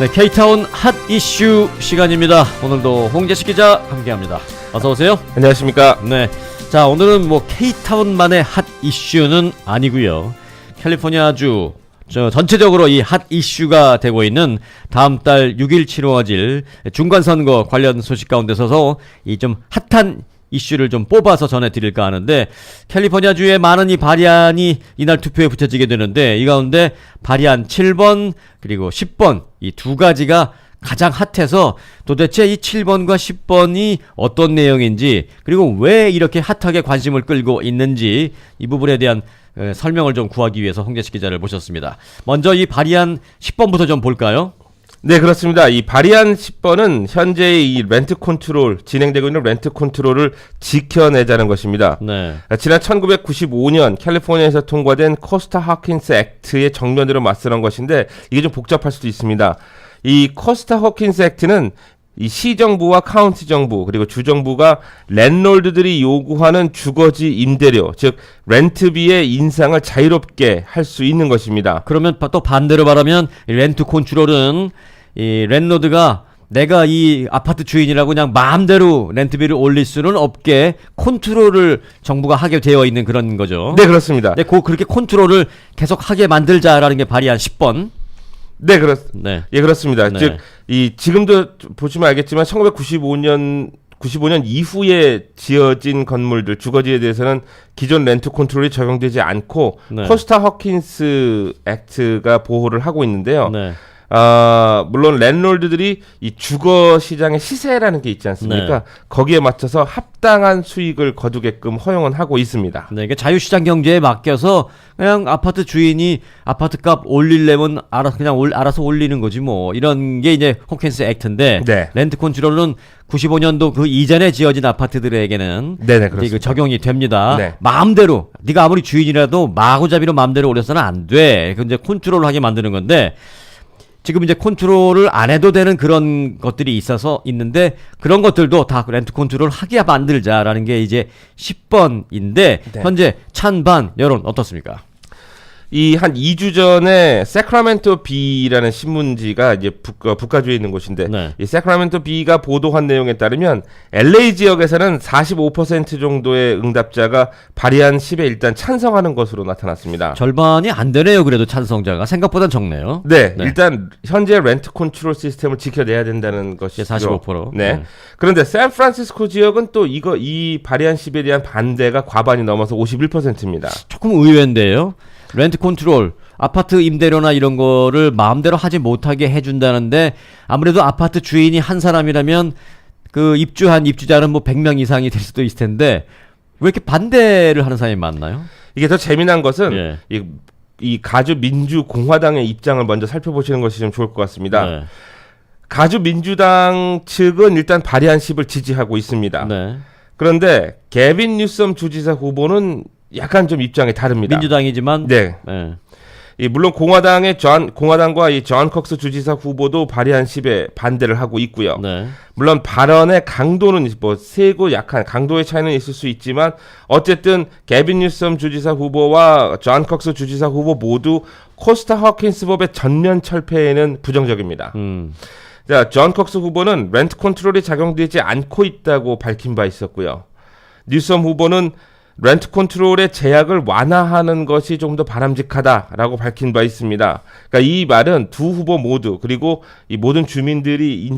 네, K타운 핫 이슈 시간입니다. 오늘도 홍재식 기자 함께합니다. 어서 오세요. 안녕하십니까. 네, 자 오늘은 뭐 K타운만의 핫 이슈는 아니고요. 캘리포니아주 전체적으로 이 핫 이슈가 되고 있는 다음 달 6일 치러질 중간선거 관련 소식 가운데 서서 이 좀 핫한 이슈를 좀 뽑아서 전해드릴까 하는데, 캘리포니아주에 많은 이 발의안이 이날 투표에 붙여지게 되는데, 이 가운데 발의안 7번 그리고 10번 이 두 가지가 가장 핫해서 도대체 이 7번과 10번이 어떤 내용인지, 그리고 왜 이렇게 핫하게 관심을 끌고 있는지, 이 부분에 대한 설명을 좀 구하기 위해서 홍재식 기자를 모셨습니다. 먼저 이 발의안 10번부터 좀 볼까요? 네, 그렇습니다. 이 발의안 10번은 현재 이 렌트 컨트롤, 진행되고 있는 렌트 컨트롤을 지켜내자는 것입니다. 네. 지난 1995년 캘리포니아에서 통과된 코스타 허킨스 액트의 정면으로 맞서는 것인데, 이게 좀 복잡할 수도 있습니다. 이 코스타 허킨스 액트는 이 시정부와 카운티 정부 그리고 주정부가 랜롤드들이 요구하는 주거지 임대료, 즉 렌트비의 인상을 자유롭게 할 수 있는 것입니다. 그러면 또 반대로 말하면 렌트 컨트롤은 이 랜로드가 내가 이 아파트 주인이라고 그냥 마음대로 렌트비를 올릴 수는 없게 컨트롤을 정부가 하게 되어 있는 그런 거죠. 네, 그렇습니다. 네, 그렇게 컨트롤을 계속 하게 만들자라는 게 발의안 10번. 네, 네. 예, 그렇습니다. 네. 즉, 지금도 보시면 알겠지만 1995년 이후에 지어진 건물들, 주거지에 대해서는 기존 렌트 컨트롤이 적용되지 않고, 네. 코스타 허킨스 액트가 보호를 하고 있는데요. 네. 물론 랜롤드들이 이 주거 시장의 시세라는 게 있지 않습니까? 네. 거기에 맞춰서 합당한 수익을 거두게끔 허용은 하고 있습니다. 네, 이게 자유시장 경제에 맡겨서 그냥 아파트 주인이 아파트 값 올리려면 알아서 올리는 거지 뭐, 이런 게 이제 호킨스 액트인데, 네. 렌트 컨트롤은 95년도 그 이전에 지어진 아파트들에게는 네네, 그렇습니다. 적용이 됩니다. 네. 마음대로 네가 아무리 주인이라도 마구잡이로 마음대로 올려서는 안 돼. 그 이제 컨트롤을 하게 만드는 건데, 지금 이제 컨트롤을 안 해도 되는 그런 것들이 있는데, 그런 것들도 다 렌트 컨트롤 하게 만들자라는 게 이제 10번인데, 네. 현재 찬반 여론 어떻습니까? 이 한 2주 전에 세크라멘토 비라는 신문지가 이제 북가주에 있는 곳인데, 네. 이 세크라멘토 비가 보도한 내용에 따르면 LA 지역에서는 45% 정도의 응답자가 발의안 10에 일단 찬성하는 것으로 나타났습니다. 절반이 안 되네요. 그래도 찬성자가 생각보다 적네요. 네, 네. 일단 현재 렌트 컨트롤 시스템을 지켜내야 된다는 것이죠. 45%. 네. 그런데 샌프란시스코 지역은 또 이 발의안 10에 대한 반대가 과반이 넘어서 51%입니다. 조금 의외인데요. 렌트 컨트롤, 아파트 임대료나 이런 거를 마음대로 하지 못하게 해준다는데, 아무래도 아파트 주인이 한 사람이라면 그 입주한 입주자는 뭐 100명 이상이 될 수도 있을 텐데, 왜 이렇게 반대를 하는 사람이 많나요? 이게 더 재미난 것은 예. 이 가주 민주공화당의 입장을 먼저 살펴보시는 것이 좀 좋을 것 같습니다. 네. 가주 민주당 측은 일단 발의안 10을 지지하고 있습니다. 네. 그런데 개빈 뉴섬 주지사 후보는 약간 좀 입장이 다릅니다. 민주당이지만. 네. 네. 물론 공화당과 이 존 컥스 주지사 후보도 발의안 10에 반대를 하고 있고요. 네. 물론 발언의 강도는 뭐 세고 약한 강도의 차이는 있을 수 있지만, 어쨌든 개빈 뉴섬 주지사 후보와 존 컥스 주지사 후보 모두 코스타 허킨스 법의 전면 철폐에는 부정적입니다. 자, 존 컥스 후보는 렌트 컨트롤이 작용되지 않고 있다고 밝힌 바 있었고요. 뉴섬 후보는 렌트 컨트롤의 제약을 완화하는 것이 좀 더 바람직하다라고 밝힌 바 있습니다. 그러니까 이 말은 두 후보 모두, 그리고 이 모든 주민들이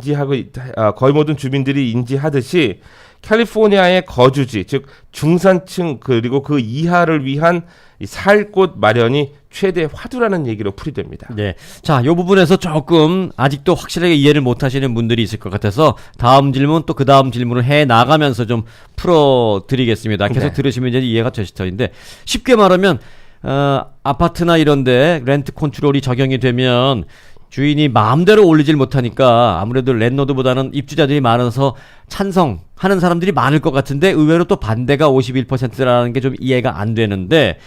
거의 모든 주민들이 인지하듯이 캘리포니아의 거주지, 즉 중산층 그리고 그 이하를 위한 살 곳 마련이 최대 화두라는 얘기로 풀이됩니다. 네. 자, 이 부분에서 조금 아직도 확실하게 이해를 못 하시는 분들이 있을 것 같아서 다음 질문 또 그 다음 질문을 해 나가면서 좀 풀어 드리겠습니다. 계속 네. 들으시면 이제 이해가 되실 터인데, 쉽게 말하면 아파트나 이런데 렌트 컨트롤이 적용이 되면 주인이 마음대로 올리질 못하니까 아무래도 랜로드보다는 입주자들이 많아서 찬성하는 사람들이 많을 것 같은데, 의외로 또 반대가 51%라는 게 좀 이해가 안 되는데,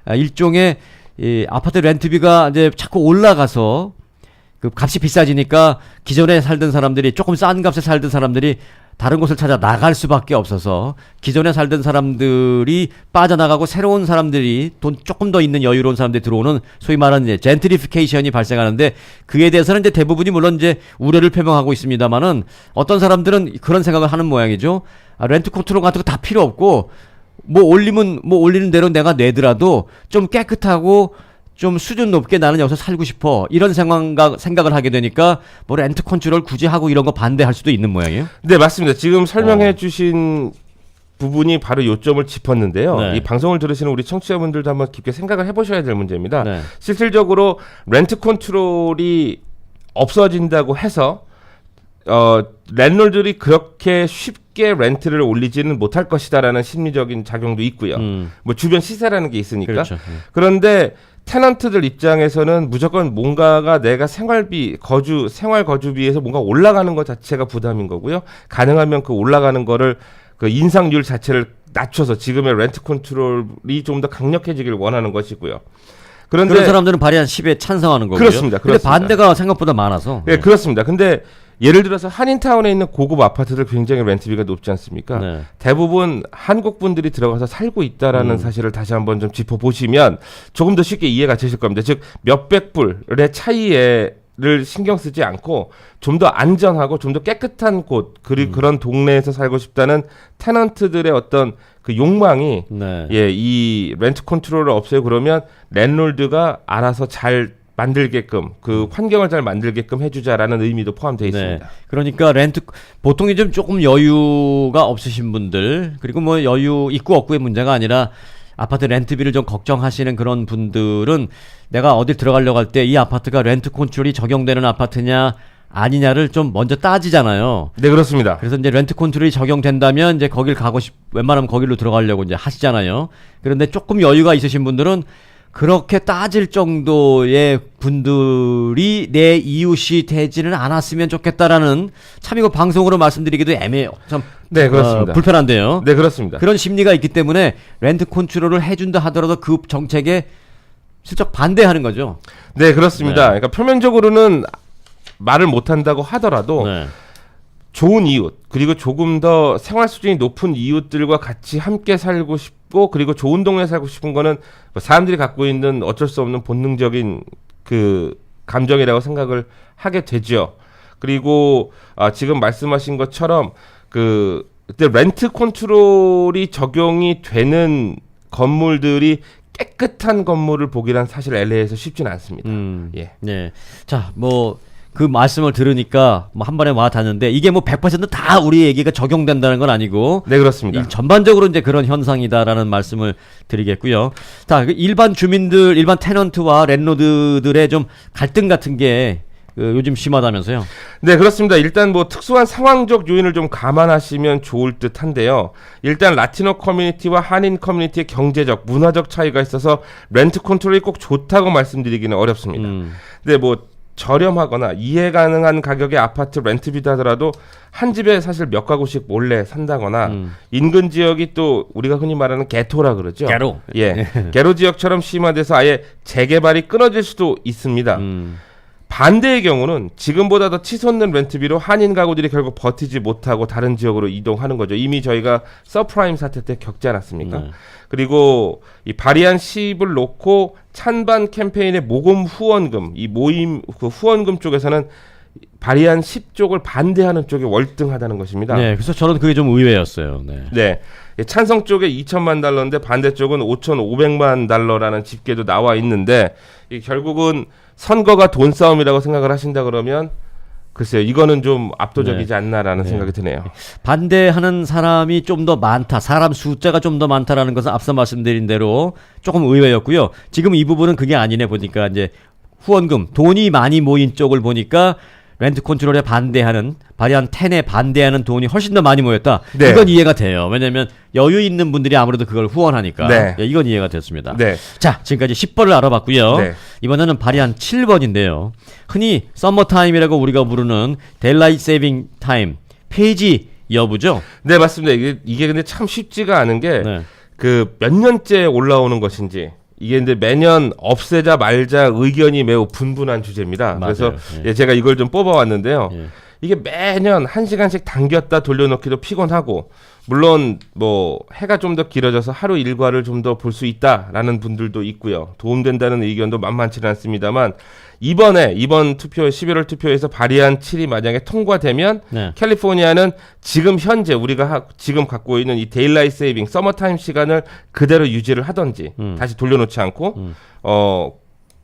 일종의 이 아파트 렌트비가 이제 자꾸 올라가서 그 값이 비싸지니까 기존에 살던 사람들이, 조금 싼 값에 살던 사람들이 다른 곳을 찾아 나갈 수밖에 없어서 기존에 살던 사람들이 빠져나가고 새로운 사람들이 돈 조금 더 있는 여유로운 사람들이 들어오는 소위 말하는 이제 젠트리피케이션이 발생하는데 그에 대해서는 이제 대부분이 물론 이제 우려를 표명하고 있습니다만은 어떤 사람들은 그런 생각을 하는 모양이죠. 렌트 컨트롤 같은 거 다 필요 없고 뭐 올리면 뭐 올리는 대로 내가 내더라도 좀 깨끗하고 좀 수준 높게 나는 여기서 살고 싶어 이런 생각을 하게 되니까 뭐 렌트 컨트롤 굳이 하고 이런 거 반대할 수도 있는 모양이에요. 네, 맞습니다. 지금 설명해 주신 부분이 바로 요점을 짚었는데요. 네. 이 방송을 들으시는 우리 청취자분들도 한번 깊게 생각을 해보셔야 될 문제입니다. 네. 실질적으로 렌트 컨트롤이 없어진다고 해서 랜롤들이 그렇게 쉽게 렌트를 올리지는 못할 것이다라는 심리적인 작용도 있고요. 뭐 주변 시세라는 게 있으니까. 그렇죠. 그런데 테넌트들 입장에서는 무조건 뭔가가 내가 생활 거주비에서 뭔가 올라가는 것 자체가 부담인 거고요. 가능하면 그 올라가는 거를 그 인상률 자체를 낮춰서 지금의 렌트 컨트롤이 좀 더 강력해지길 원하는 것이고요. 그런데 그런 사람들은 발의안 10에 찬성하는 거고요. 그렇습니다. 근데 반대가 생각보다 많아서. 네, 그렇습니다. 근데 예를 들어서 한인타운에 있는 고급 아파트들 굉장히 렌트비가 높지 않습니까? 네. 대부분 한국 분들이 들어가서 살고 있다라는 사실을 다시 한번 좀 짚어보시면 조금 더 쉽게 이해가 되실 겁니다. 즉 몇백 불의 차이를 신경 쓰지 않고 좀 더 안전하고 좀 더 깨끗한 곳 그리고 그런 동네에서 살고 싶다는 테넌트들의 어떤 그 욕망이 네. 예, 이 렌트 컨트롤을 없애고 그러면 랜롤드가 알아서 잘 만들게끔 그 환경을 잘 만들게끔 해주자라는 의미도 포함되어 있습니다. 네. 그러니까 보통 이제 조금 여유가 없으신 분들 그리고 뭐 여유 있고 없고의 문제가 아니라 아파트 렌트비를 좀 걱정하시는 그런 분들은 내가 어딜 들어가려고 할 때 이 아파트가 렌트 컨트롤이 적용되는 아파트냐 아니냐를 좀 먼저 따지잖아요. 네, 그렇습니다. 그래서 이제 렌트 컨트롤이 적용된다면 이제 거길 웬만하면 거길로 들어가려고 이제 하시잖아요. 그런데 조금 여유가 있으신 분들은 그렇게 따질 정도의 분들이 내 이웃이 되지는 않았으면 좋겠다라는 참 이거 방송으로 말씀드리기도 애매해요. 참 네, 그렇습니다. 불편한데요. 네, 그렇습니다. 그런 심리가 있기 때문에 렌트 컨트롤을 해준다 하더라도 그 정책에 슬쩍 반대하는 거죠. 네, 그렇습니다. 네. 그러니까 표면적으로는 말을 못한다고 하더라도 네. 좋은 이웃 그리고 조금 더 생활 수준이 높은 이웃들과 같이 함께 살고 싶고 그리고 좋은 동네에 살고 싶은 거는 사람들이 갖고 있는 어쩔 수 없는 본능적인 그 감정이라고 생각을 하게 되죠. 그리고 지금 말씀하신 것처럼 그때 렌트 컨트롤이 적용이 되는 건물들이 깨끗한 건물을 보기란 사실 LA에서 쉽지는 않습니다. 예. 네. 자, 뭐 그 말씀을 들으니까 뭐 한 번에 와 닿는데 이게 뭐 100%다 우리 얘기가 적용된다는 건 아니고 네, 그렇습니다. 전반적으로 이제 그런 현상이다라는 말씀을 드리겠고요. 자, 일반 주민들, 일반 테넌트와 랜로드들의 좀 갈등 같은 게 요즘 심하다면서요? 네, 그렇습니다. 일단 뭐 특수한 상황적 요인을 좀 감안하시면 좋을 듯한데요. 일단 라티노 커뮤니티와 한인 커뮤니티의 경제적, 문화적 차이가 있어서 렌트 컨트롤이 꼭 좋다고 말씀드리기는 어렵습니다. 근데 뭐 저렴하거나 이해 가능한 가격의 아파트 렌트비도 하더라도 한 집에 사실 몇 가구씩 몰래 산다거나 인근 지역이 또 우리가 흔히 말하는 게토라 그러죠. 게로. 예. 게로 지역처럼 심화돼서 아예 재개발이 끊어질 수도 있습니다. 반대의 경우는 지금보다 더 치솟는 렌트비로 한인 가구들이 결국 버티지 못하고 다른 지역으로 이동하는 거죠. 이미 저희가 서프라임 사태 때 겪지 않았습니까? 네. 그리고 이 발의안 10을 놓고 찬반 캠페인의 모금 후원금, 이 모임 그 후원금 쪽에서는 발의안 10쪽을 반대하는 쪽이 월등하다는 것입니다. 네, 그래서 저는 그게 좀 의외였어요. 네. 네. 찬성 쪽에 2천만 달러인데 반대 쪽은 5,500만 달러라는 집계도 나와 있는데 결국은 선거가 돈 싸움이라고 생각을 하신다 그러면 글쎄요, 이거는 좀 압도적이지 네. 않나라는 네. 생각이 드네요. 반대하는 사람이 좀 더 많다, 사람 숫자가 좀 더 많다라는 것은 앞서 말씀드린 대로 조금 의외였고요. 지금 이 부분은 그게 아니네 보니까 이제 후원금, 돈이 많이 모인 쪽을 보니까 렌트 컨트롤에 반대하는 발의안 10에 반대하는 돈이 훨씬 더 많이 모였다. 네. 이건 이해가 돼요. 왜냐하면 여유 있는 분들이 아무래도 그걸 후원하니까. 네. 예, 이건 이해가 됐습니다. 네. 자, 지금까지 10번을 알아봤고요. 네. 이번에는 발의안 7번인데요. 흔히 서머타임이라고 우리가 부르는 데일라이트 세이빙 타임 폐지 여부죠. 네, 맞습니다. 이게 근데 참 쉽지가 않은 게 네. 그 몇 년째 올라오는 것인지 이게 근데 매년 없애자 말자 의견이 매우 분분한 주제입니다. 맞아요. 그래서 예. 제가 이걸 좀 뽑아왔는데요. 예. 이게 매년 1시간씩 당겼다 돌려놓기도 피곤하고 물론 뭐 해가 좀 더 길어져서 하루 일과를 좀 더 볼 수 있다라는 분들도 있고요. 도움된다는 의견도 만만치는 않습니다만 이번 투표 11월 투표에서 발의한 7이 만약에 통과되면 네. 캘리포니아는 지금 현재 우리가 지금 갖고 있는 이 데일라이트 세이빙 서머타임 시간을 그대로 유지를 하던지 다시 돌려놓지 않고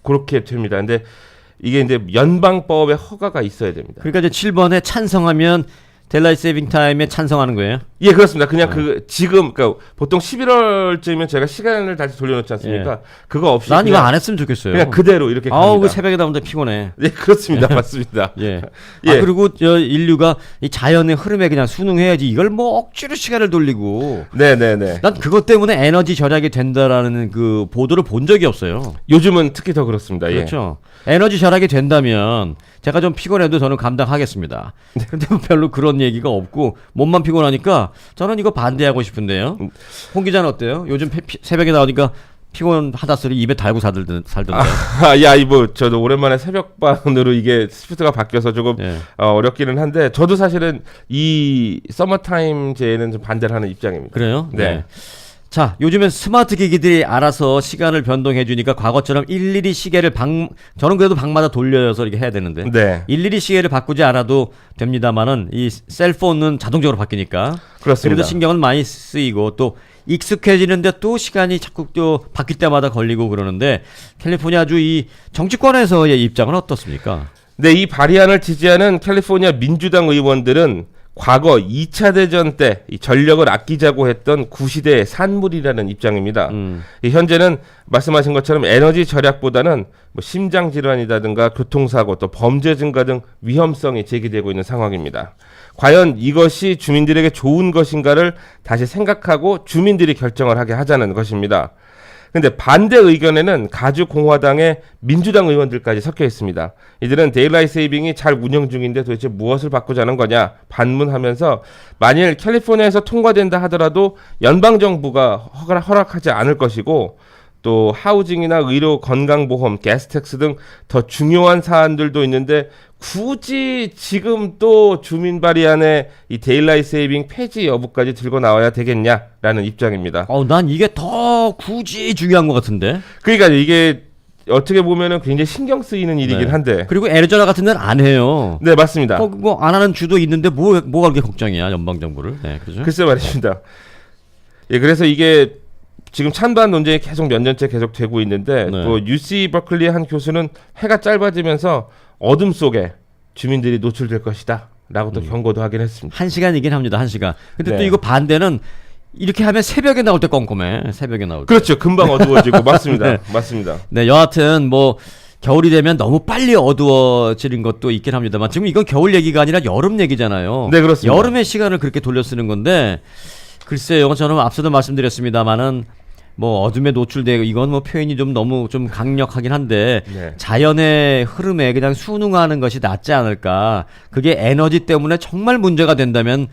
그렇게 됩니다. 근데 이게 이제 연방법의 허가가 있어야 됩니다. 그러니까 이제 7번에 찬성하면 델라이트 세이빙 타임에 찬성하는 거예요? 예, 그렇습니다. 그냥 지금 그러니까 보통 11월쯤이면 제가 시간을 다시 돌려놓지 않습니까? 예. 그거 없이 난 이거 그냥, 안 했으면 좋겠어요. 그냥 그대로 이렇게 갑니다. 아우, 그 새벽에 나오는데 피곤해. 네, 그렇습니다. 맞습니다. 예. 예. 아, 그리고 인류가 이 자연의 흐름에 그냥 순응해야지 이걸 뭐 억지로 시간을 돌리고. 네네네. 난 그것 때문에 에너지 절약이 된다라는 그 보도를 본 적이 없어요. 요즘은 특히 더 그렇습니다. 그렇죠. 에너지 절약이 된다면 제가 좀 피곤해도 저는 감당하겠습니다. 근데 뭐 별로 그런 얘기가 없고 몸만 피곤하니까 저는 이거 반대하고 싶은데요. 홍 기자는 어때요? 요즘 새벽에 나오니까 피곤하다 소리 입에 달고 살던데. 야, 이거 저도 오랜만에 새벽반으로 이게 시프트가 바뀌어서 조금 예. 어렵기는 한데 저도 사실은 이 서머타임제에는 좀 반대를 하는 입장입니다. 그래요? 네. 자, 요즘엔 스마트 기기들이 알아서 시간을 변동해 주니까 과거처럼 일일이 시계를 저는 그래도 방마다 돌려서 이렇게 해야 되는데 네. 일일이 시계를 바꾸지 않아도 됩니다만은 이 셀폰은 자동적으로 바뀌니까 그렇습니다. 그래도 신경은 많이 쓰이고 또 익숙해지는데 또 시간이 자꾸 또 바뀔 때마다 걸리고 그러는데 캘리포니아주 이 정치권에서의 입장은 어떻습니까? 네, 이 발의안을 지지하는 캘리포니아 민주당 의원들은 과거 2차 대전 때 이 전력을 아끼자고 했던 구시대의 산물이라는 입장입니다. 현재는 말씀하신 것처럼 에너지 절약보다는 뭐 심장 질환이라든가 교통사고 또 범죄 증가 등 위험성이 제기되고 있는 상황입니다. 과연 이것이 주민들에게 좋은 것인가를 다시 생각하고 주민들이 결정을 하게 하자는 것입니다. 근데 반대 의견에는 가주 공화당의 민주당 의원들까지 섞여 있습니다. 이들은 데일라이트 세이빙이 잘 운영 중인데 도대체 무엇을 바꾸자는 거냐 반문하면서 만일 캘리포니아에서 통과된다 하더라도 연방정부가 허락하지 않을 것이고 또 하우징이나 의료, 건강보험, 가스텍스 등 더 중요한 사안들도 있는데 굳이 지금 또 주민 발의안에 이 데일라이트 세이빙 폐지 여부까지 들고 나와야 되겠냐라는 입장입니다. 난 이게 더 굳이 중요한 것 같은데. 그러니까 이게 어떻게 보면은 굉장히 신경 쓰이는 일이긴 네. 한데. 그리고 애리조나 같은 데는 안 해요. 네, 맞습니다. 뭐 안 하는 주도 있는데 뭐가 그렇게 걱정이야 연방 정부를. 네, 그렇죠. 글쎄 말입니다. 예, 그래서 이게 지금 찬반 논쟁이 계속 몇 년째 계속 되고 있는데 네. 또 UC 버클리의 한 교수는 해가 짧아지면서 어둠 속에 주민들이 노출될 것이다 라고 또 경고도 하긴 했습니다. 1시간이긴 합니다. 1시간. 근데 네. 또 이거 반대는 이렇게 하면 새벽에 나올 때 꼼꼼해. 새벽에 나올 때. 그렇죠. 금방 어두워지고 맞습니다. 네. 맞습니다. 네, 여하튼 뭐 겨울이 되면 너무 빨리 어두워지는 것도 있긴 합니다만 지금 이건 겨울 얘기가 아니라 여름 얘기잖아요. 네, 그렇습니다. 여름의 시간을 그렇게 돌려 쓰는 건데 글쎄요. 저는 앞서도 말씀드렸습니다만은 뭐 어둠에 노출되고 이건 뭐 표현이 좀 너무 좀 강력하긴 한데 네. 자연의 흐름에 그냥 순응하는 것이 낫지 않을까. 그게 에너지 때문에 정말 문제가 된다면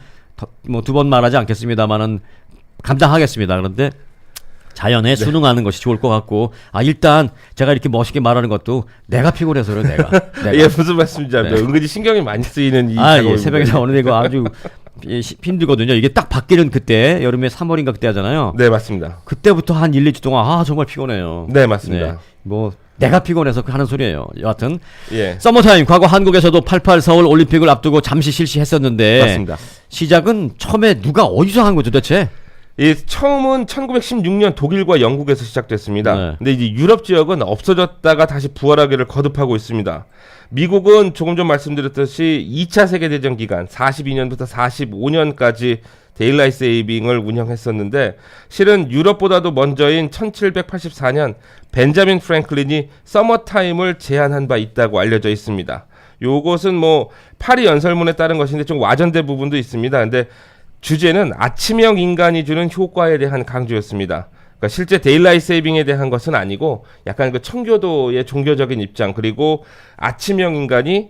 뭐 두 번 말하지 않겠습니다만은 감당하겠습니다. 그런데 자연에 순응하는 것이 좋을 것 같고 일단 제가 이렇게 멋있게 말하는 것도 내가 피곤해서 그래요. 내가. 예, 무슨 말씀인지 네. 은근히 신경이 많이 쓰이는 이 예, 작업입니다. 새벽에 나오는 이거 아주 힘들거든요. 이게 딱 바뀌는 그때 여름에 3월인가 그때 하잖아요. 네, 맞습니다. 그때부터 한 1, 2주 동안 정말 피곤해요. 네, 맞습니다. 네, 뭐 내가 피곤해서 하는 소리예요. 여하튼 예. 서머타임 과거 한국에서도 88 서울 올림픽을 앞두고 잠시 실시했었는데 맞습니다. 시작은 처음에 누가 어디서 한 거죠 도대체? 처음은 1916년 독일과 영국에서 시작됐습니다. 네. 근데 이제 유럽 지역은 없어졌다가 다시 부활하기를 거듭하고 있습니다. 미국은 조금 전 말씀드렸듯이 2차 세계대전 기간 42년부터 45년까지 데일라이트 세이빙을 운영했었는데 실은 유럽보다도 먼저인 1784년 벤자민 프랭클린이 서머타임을 제안한 바 있다고 알려져 있습니다. 요것은 뭐 파리 연설문에 따른 것인데 좀 와전된 부분도 있습니다. 근데 주제는 아침형 인간이 주는 효과에 대한 강조였습니다. 그러니까 실제 데일라이트 세이빙에 대한 것은 아니고 약간 그 청교도의 종교적인 입장 그리고 아침형 인간이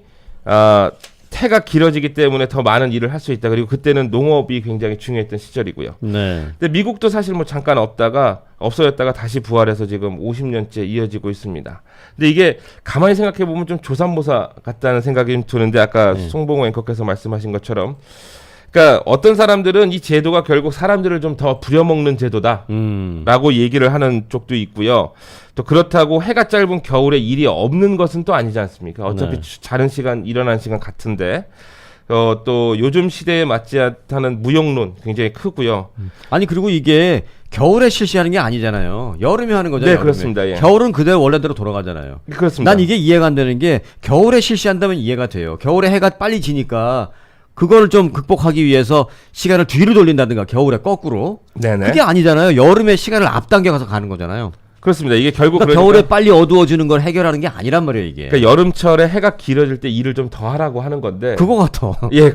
해가 길어지기 때문에 더 많은 일을 할 수 있다. 그리고 그때는 농업이 굉장히 중요했던 시절이고요. 네. 근데 미국도 사실 뭐 잠깐 없어졌다가 다시 부활해서 지금 50년째 이어지고 있습니다. 근데 이게 가만히 생각해 보면 좀 조삼모사 같다는 생각이 좀 드는데 아까 송봉호 앵커께서 말씀하신 것처럼 그러니까 어떤 사람들은 이 제도가 결국 사람들을 좀 더 부려먹는 제도다라고 얘기를 하는 쪽도 있고요. 또 그렇다고 해가 짧은 겨울에 일이 없는 것은 또 아니지 않습니까? 어차피 자는 시간, 일어나는 시간 같은데 또 요즘 시대에 맞지 않다는 무용론 굉장히 크고요. 아니 그리고 이게 겨울에 실시하는 게 아니잖아요. 여름에 하는 거잖아요. 네, 여름에. 그렇습니다. 예. 겨울은 그대로 원래대로 돌아가잖아요. 그렇습니다. 난 이게 이해가 안 되는 게 겨울에 실시한다면 이해가 돼요. 겨울에 해가 빨리 지니까 그거를 좀 극복하기 위해서 시간을 뒤로 돌린다든가 겨울에 거꾸로. 네네. 그게 아니잖아요. 여름에 시간을 앞당겨가서 가는 거잖아요. 그렇습니다. 이게 결국 그러니까 겨울에 빨리 어두워지는 걸 해결하는 게 아니란 말이에요, 이게. 그러니까 여름철에 해가 길어질 때 일을 좀 더 하라고 하는 건데. 그거 같아. 예,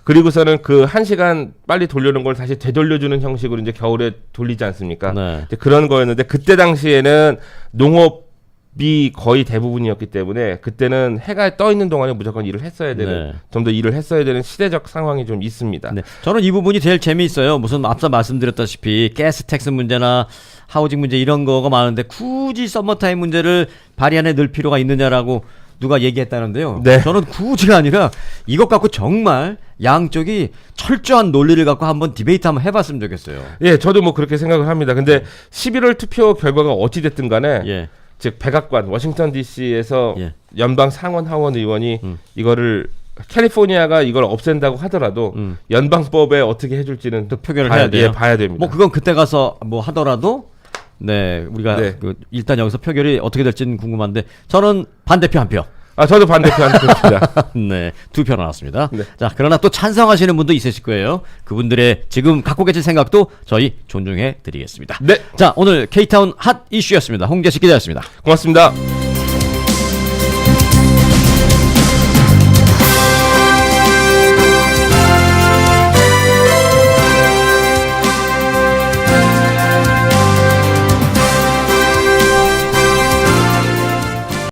그리고서는 그 1시간 빨리 돌려는 걸 다시 되돌려주는 형식으로 이제 겨울에 돌리지 않습니까? 네. 이제 그런 거였는데 그때 당시에는 농업이 거의 대부분이었기 때문에 그때는 해가 떠 있는 동안에 무조건 일을 했어야 되는 좀 더 일을 했어야 되는 시대적 상황이 좀 있습니다. 네. 저는 이 부분이 제일 재미있어요. 무슨 앞서 말씀드렸다시피 가스 텍스 문제나 하우징 문제 이런 거가 많은데 굳이 서머타임 문제를 발의안에 넣을 필요가 있느냐라고 누가 얘기했다는데요. 네. 저는 굳이가 아니라 이것 갖고 정말 양쪽이 철저한 논리를 갖고 한번 디베이트 한번 해봤으면 좋겠어요. 예, 저도 뭐 그렇게 생각을 합니다. 근데 11월 투표 결과가 어찌 됐든 간에 예. 즉 백악관 워싱턴 DC에서 예. 연방 상원 하원 의원이 이거를 캘리포니아가 이걸 없앤다고 하더라도 연방법에 어떻게 해줄지는 또 표결을 해야 돼요. 예, 봐야 됩니다. 뭐 그건 그때 가서 뭐 하더라도 네 우리가 네. 일단 여기서 표결이 어떻게 될지는 궁금한데 저는 반대표 한 표. 저도 반대표 한 표입니다. 네, 2표 나왔습니다. 네. 자, 그러나 또 찬성하시는 분도 있으실 거예요. 그분들의 지금 갖고 계신 생각도 저희 존중해 드리겠습니다. 네, 자, 오늘 K타운 핫 이슈였습니다. 홍재식 기자였습니다. 고맙습니다.